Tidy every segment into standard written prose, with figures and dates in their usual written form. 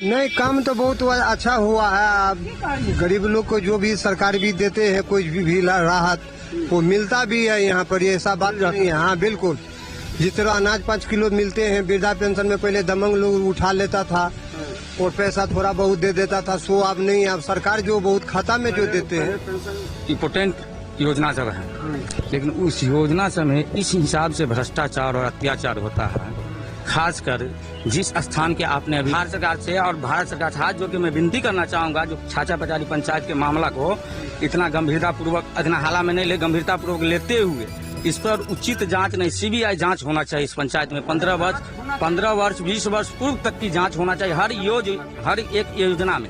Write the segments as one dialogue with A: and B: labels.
A: नहीं, काम तो बहुत अच्छा हुआ है। अब गरीब लोग को जो भी सरकार भी देते हैं, कोई भी राहत वो मिलता भी है यहाँ पर, ये ऐसा बात नहीं है। हाँ बिल्कुल, जिस तरह अनाज 5 किलो मिलते हैं, वृद्धा पेंशन में पहले दबंग लोग उठा लेता था और पैसा थोड़ा बहुत दे देता था, सो अब नहीं। अब सरकार जो बहुत खाता में जो देते हैं,
B: इम्पोर्टेंट योजना सब है, लेकिन उस योजना सब में इस हिसाब से भ्रष्टाचार और अत्याचार होता है। खासकर जिस स्थान के आपने अभी भारत सरकार से और भारत सरकार से हाथ जोड़ के मैं विनती करना चाहूंगा, जो छाछा पचारी पंचायत के मामला को इतना गंभीरता पूर्वक, इतना हाला में नहीं ले, गंभीरता पूर्वक लेते हुए इस पर उचित जांच नहीं, सीबीआई जांच होना चाहिए। इस पंचायत में 15 वर्ष 20 वर्ष पूर्व तक की जांच होना चाहिए हर एक योजना में।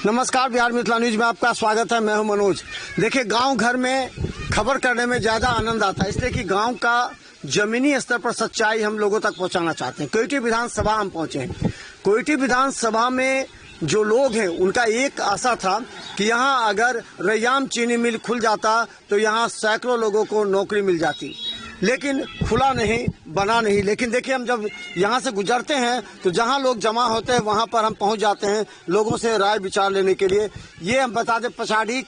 C: नमस्कार, बिहार मिथिला न्यूज में आपका स्वागत है। मैं हूं मनोज। देखिए, गांव घर में खबर करने में ज्यादा आनंद आता है, इसलिए कि गांव का जमीनी स्तर पर सच्चाई हम लोगों तक पहुंचाना चाहते हैं। कोयटी विधानसभा हम पहुंचे हैं। कोयटी विधानसभा में जो लोग हैं, उनका एक आशा था कि यहाँ अगर रैयाम चीनी मिल खुल जाता तो यहाँ सैकड़ों लोगों को नौकरी मिल जाती, लेकिन खुला नहीं, बना नहीं। लेकिन देखिए, हम जब यहाँ से गुजरते हैं तो जहाँ लोग जमा होते हैं वहाँ पर हम पहुँच जाते हैं लोगों से राय विचार लेने के लिए। ये हम बता दें, पचाड़ी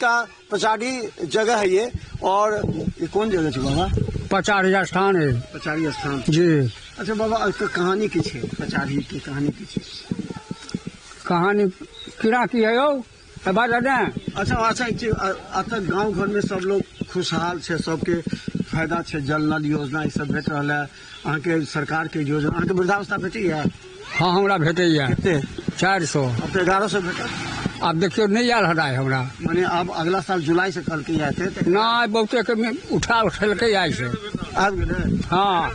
C: जगह है ये। और ये कौन जगह है बाबा?
D: पचाड़ी स्थान है।
C: पचाड़ी स्थान
D: जी।
C: अच्छा बाबा, इसका कहानी की है? पचाड़ी की कहानी की
D: कहानी किरा की है यो?
C: अच्छा, अब तक गाँव घर में सब लोग खुशहाल है, सबके फायदा है, जल नल योजना सब भेट रहा है। अहाँ के सरकार के योजना, अहाँ के वृद्धावस्था भेटी है?
D: हाँ, हमरा भेटे
C: कितने?
D: 400।
C: अब तो 1100 भेटा।
D: अब देखियो नहीं आल हटाए हमरा।
C: माने अब अगला साल जुलाई से कल के आए थे
D: ना, बहुते के उठल के आए से
C: आब गेले।
D: हाँ,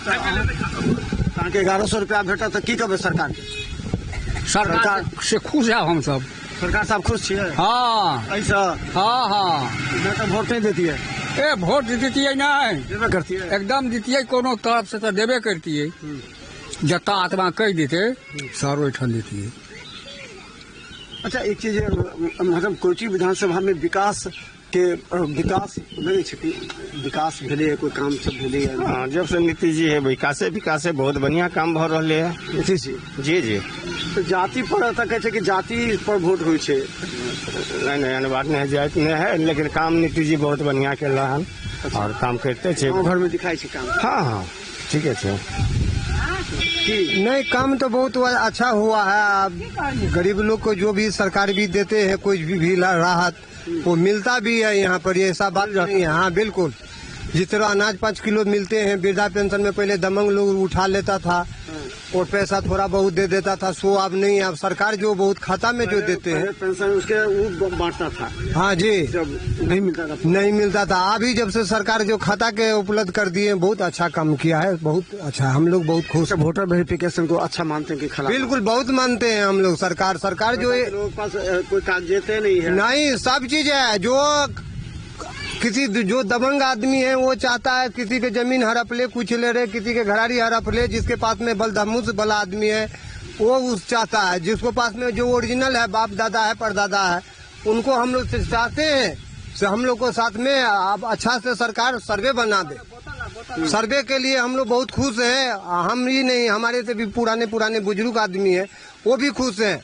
C: अहाँ के 1100 रुपया भेटा तो की कहबे सरकार के?
D: सरकार से खुश है हम सब।
C: सरकार साहब खुश छियै?
D: हाँ
C: ऐसा?
D: हाँ।
C: मैं तो वोट नहीं देती है।
D: ए वोट देती नहीं,
C: देवे करती है
D: एकदम देती, कोनो तरफ से तो देवे करती है। जता आत्मा कह देते सर ओठन देती।
C: अच्छा, एक चीज है, मतलब कोयटी विधानसभा में विकास नहीं छथि, विकास भेले, कोई काम सब भेले?
E: हाँ, जब से नीतीश जी है विकासे बहुत बढ़िया काम भ रहे है।
C: नीतीश जी
E: जी।
C: तो जाति पर कहे कि जाति पर वोट हुई है?
E: नहीं, बात नहीं, जाति नहीं है, लेकिन काम नीतीश जी बहुत बढ़िया कर रहा है। अच्छा। और काम करते छे,
C: घर में दिखाई छे काम।
E: हाँ ठीक है।
A: नहीं, काम तो बहुत अच्छा हुआ है। अब गरीब लोग को जो भी सरकार भी देते हैं, कोई भी राहत वो मिलता भी है यहाँ पर, ये ऐसा बात नहीं है। हाँ बिल्कुल, जिस तरह अनाज 5 किलो मिलते हैं, वृद्धा पेंशन में पहले दबंग लोग उठा लेता था और पैसा थोड़ा बहुत दे देता था, सो अब नहीं। अब सरकार जो बहुत खाता में जो देते हैं
C: पेंशन, उसके वो बांटता था।
A: हाँ जी,
C: जब नहीं मिलता था।
A: अभी जब से सरकार जो खाता के उपलब्ध कर दिए, बहुत अच्छा काम किया है, बहुत अच्छा। हम लोग बहुत खुश।
C: वोटर वेरिफिकेशन को अच्छा मानते हैं कि खराब?
A: बिल्कुल, बहुत मानते हैं हम लोग। सरकार जो
C: लोगों के पास कोई कागजात नहीं है।
A: नहीं, सब चीज है। जो दबंग आदमी है वो चाहता है किसी के जमीन हड़प ले, कुछ ले रहे, किसी के घराड़ी हड़प ले। जिसके पास में बलधमुस वाला आदमी है वो उस चाहता है, जिसको पास में जो ओरिजिनल है, बाप दादा है, परदादा है, उनको हम लोग चाहते हैं से हम लोग को साथ में अब अच्छा से सरकार सर्वे बना दे। सर्वे के लिए हम लोग बहुत खुश हैं। हम ही नहीं, हमारे से भी पुराने बुजुर्ग आदमी है, वो भी खुश हैं,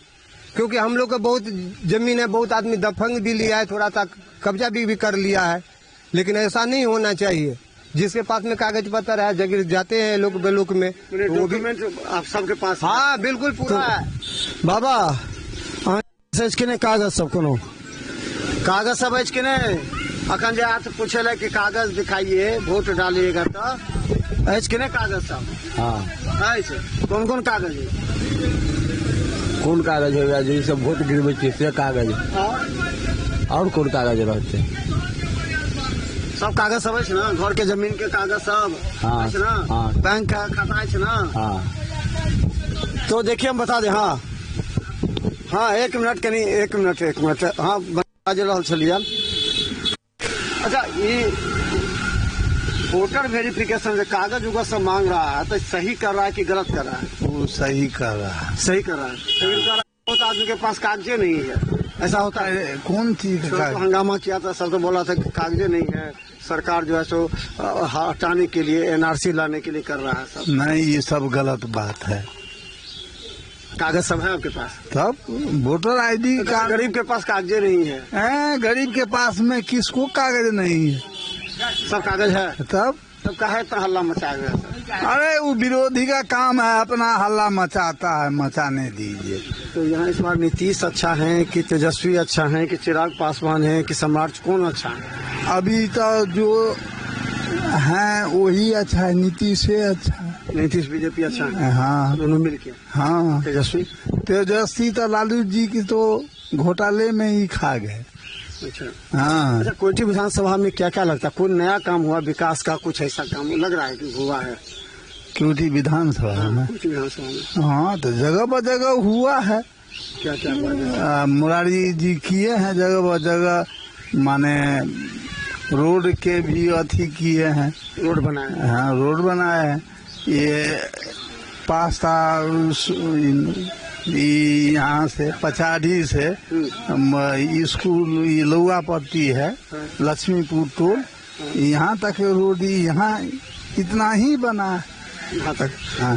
A: क्योंकि हम लोग का बहुत जमीन है, बहुत आदमी दफंग भी लिया है, थोड़ा सा कब्जा भी कर लिया है। लेकिन ऐसा नहीं होना चाहिए। जिसके पास में कागज पत्र है, जगह जाते हैं लोग बेलुक में, तो वो भी
C: आप सबके पास?
A: हाँ बिल्कुल, पूरा है।
C: बाबा के कागज सब कोनो कागज सब के अखन जे आप पूछे कि कागज दिखाइए, वोट डालिएगा तो के कागज सब? हाँ, कौन कौन कागज है?
E: कौन कागज है? जो सब वोट गिरवे से कागज और कौन कागज रहते?
C: सब कागज सब है ना, घर के जमीन के कागज सब?
E: हाँ,
C: है ना?
E: हाँ।
C: बैंक का खाता है ना?
E: हाँ।
C: तो देखिए, हम बता दें। हाँ, एक मिनट। हाँ, बता रहा चलिए। अच्छा, ये वोटर वेरिफिकेशन से कागज उगज सब मांग रहा है, तो सही कर रहा है कि गलत कर रहा है?
A: वो सही कर रहा है।
C: सही कर रहा है। बहुत आदमी के पास कागजे नहीं है। ऐसा होता है?
F: कौन चीज
C: तो
F: का
C: हंगामा किया था, सब तो बोला था कि कागजे नहीं है, सरकार जो है सो हटाने के लिए एनआरसी लाने के लिए कर रहा है सब।
F: नहीं, ये सब गलत बात है।
C: कागज सब है आपके पास?
F: तब वोटर आईडी का
C: गरीब के पास कागजे नहीं है।
F: गरीब के पास में किसको कागज नहीं है?
C: सब कागज है,
F: तब
C: सब का है तो हल्ला मचा गया सब।
F: अरे वो विरोधी का काम है, अपना हल्ला मचाता है, मचाने दीजिए।
C: तो यहाँ इस बार नीतीश अच्छा है कि तेजस्वी अच्छा है कि चिराग पासवान है कि सम्राट, कौन अच्छा है?
F: अभी तो जो है वही अच्छा है, नीतीश से अच्छा है।
C: नीतीश बीजेपी अच्छा है,
F: हाँ
C: दोनों मिलके।
F: हाँ,
C: तेजस्वी
F: तो लालू जी की तो घोटाले में ही खा गए।
C: अच्छा।
F: हाँ,
C: अच्छा, कोयठी विधानसभा में क्या क्या लगता है, कोई नया काम हुआ विकास का, कुछ ऐसा काम लग रहा है कि हुआ है?
F: क्योंकि विधानसभा में
C: कोयठी विधानसभा में
F: हाँ, तो जगह ब जगह हुआ है।
C: क्या क्या हुआ है?
F: मुरारी जी किए हैं जगह ब जगह, माने रोड के भी अथी किए हैं।
C: रोड बनाए?
F: हाँ, रोड बनाए हैं। ये पास्ता यहाँ से पचाड़ी से स्कूल ये लौआपट्टी है, लक्ष्मीपुर टोल, यहाँ तक रोड यहाँ इतना ही बना है
C: यहाँ तक।
F: हाँ।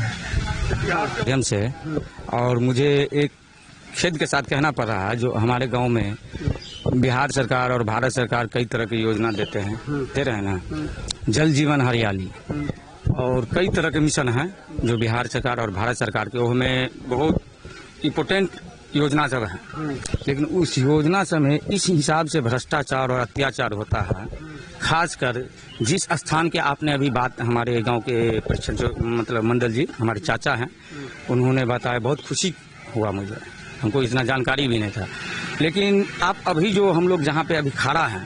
B: माध्यम से। और मुझे एक खेद के साथ कहना पड़ रहा है, जो हमारे गांव में बिहार सरकार और भारत सरकार कई तरह की योजना देते हैं, दे रहे हैं ना, जल जीवन हरियाली और कई तरह के मिशन हैं जो बिहार सरकार और भारत सरकार के, वो हमें बहुत इम्पोर्टेंट योजना सब है। लेकिन उस योजना से में इस हिसाब से भ्रष्टाचार और अत्याचार होता है, खासकर जिस स्थान के आपने अभी बात, हमारे गांव के परिषद जो मतलब मंडल जी हमारे चाचा हैं, उन्होंने बताया, बहुत खुशी हुआ मुझे, हमको इतना जानकारी भी नहीं था। लेकिन आप अभी जो हम लोग जहाँ पे अभी खड़ा हैं,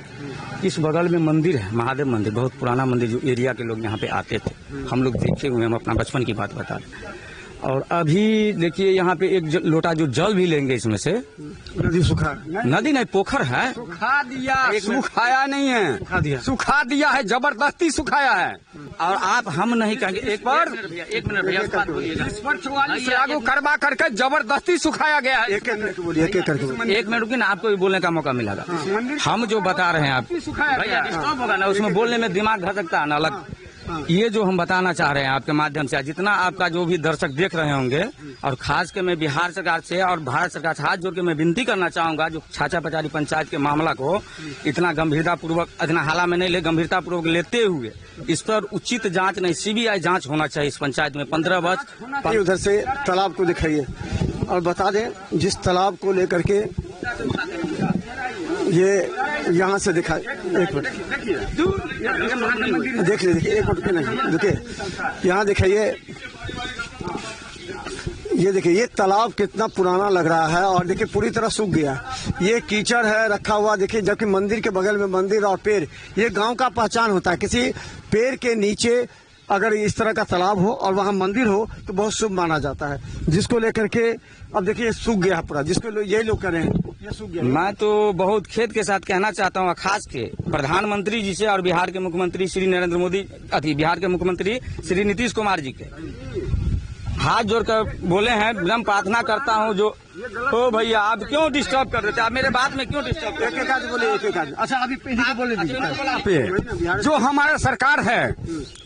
B: इस बगल में मंदिर है, महादेव मंदिर, बहुत पुराना मंदिर, जो एरिया के लोग यहाँ पे आते थे, हम लोग देखे हुए, हम अपना बचपन की बात बता रहे। और अभी देखिए यहाँ पे एक लोटा जो जल भी लेंगे इसमें से,
C: नदी सुखा?
B: नदी नहीं, पोखर है।
D: सुखा दिया, सुखाया नहीं है, सुखा दिया है, जबरदस्ती सुखाया है।
B: और आप हम नहीं कहेंगे, एक मिनट भैया,
D: इस पर 44 लागू करवा करके जबरदस्ती सुखाया गया है।
C: एक करके बोलिए, एक करके।
B: एक मिनट रुकिए ना, आपको भी बोलने का मौका मिलेगा। हम जो बता रहे हैं आप भैया, डिस्टर्ब होगा ना, उसमें बोलने में दिमाग घसकता है ना अलग। ये जो हम बताना चाह रहे हैं आपके माध्यम से, जितना आपका जो भी दर्शक देख रहे होंगे, और खास के मैं बिहार सरकार से और भारत सरकार से हाथ जोड़ के मैं विनती करना चाहूंगा, जो छाछा पचारी पंचायत के मामला को इतना गंभीरता पूर्वक, इतना हाला में नहीं ले, गंभीरता पूर्वक लेते हुए इस पर उचित जांच नहीं, सीबीआई जांच होना चाहिए इस पंचायत में। 15 वर्ष
C: उधर से तालाब को दिखाइए और बता दें, जिस तालाब को लेकर के ये यहाँ से दिखा, एक मिनट देख लीजिए, एक मिनट के नहीं, देखिए यहाँ दिखाइए, ये देखिए ये तालाब कितना पुराना लग रहा है, और देखिए पूरी तरह सूख गया, ये कीचड़ है रखा हुआ, देखिए, जबकि मंदिर के बगल में मंदिर और पेड़, ये गांव का पहचान होता है। किसी पेड़ के नीचे अगर इस तरह का तालाब हो और वहाँ मंदिर हो तो बहुत शुभ माना जाता है, जिसको लेकर के अब देखिए सूख गया पूरा, जिसको ये लोग कह रहे हैं ये सूख गया।
B: मैं तो बहुत खेद के साथ कहना चाहता हूँ, खास के प्रधानमंत्री जी से और बिहार के मुख्यमंत्री श्री नरेंद्र मोदी, बिहार के मुख्यमंत्री श्री नीतीश कुमार जी के हाथ जोड़कर बोले हैं, विनम्र प्रार्थना करता हूँ, जो ओ भैया आप क्यों डिस्टर्ब कर रहे थे, आप मेरे बात में क्यों डिस्टर्ब कर रहे थे?
C: बोले एक आदमी। अच्छा अभी बोले
D: पे जो हमारा सरकार है,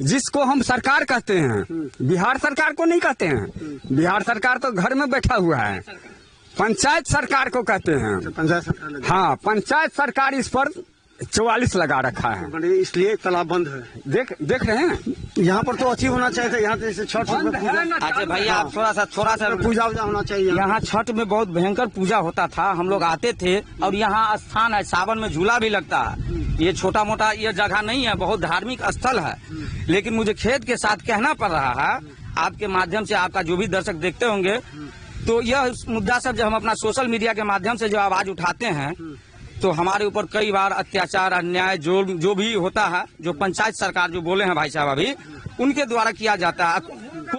D: जिसको हम सरकार कहते हैं, बिहार सरकार को नहीं कहते हैं। बिहार सरकार तो घर में बैठा हुआ है, पंचायत सरकार को कहते हैं।
C: पंचायत सरकार,
D: हाँ, पंचायत सरकार इस पर 44 लगा रखा है,
C: इसलिए तालाब बंद है।
D: देख रहे हैं,
C: यहाँ पर तो अच्छी होना चाहिए था, यहाँ तो जैसे छठ में पूजा,
B: अच्छा भैया आप थोड़ा सा
C: पूजा वूजा होना चाहिए।
B: यहाँ छठ में बहुत भयंकर पूजा होता था, हम लोग आते थे, और यहाँ स्थान है, सावन में झूला भी लगता है। ये छोटा मोटा ये जगह नहीं है, बहुत धार्मिक स्थल है। लेकिन मुझे खेद के साथ कहना पड़ रहा है आपके माध्यम से, आपका जो भी दर्शक देखते होंगे, तो यह मुद्दा सब जब हम अपना सोशल मीडिया के माध्यम से जो आवाज उठाते हैं, तो हमारे ऊपर कई बार अत्याचार, अन्याय जो भी होता है, जो पंचायत सरकार जो बोले हैं भाई साहब अभी, उनके द्वारा किया जाता है।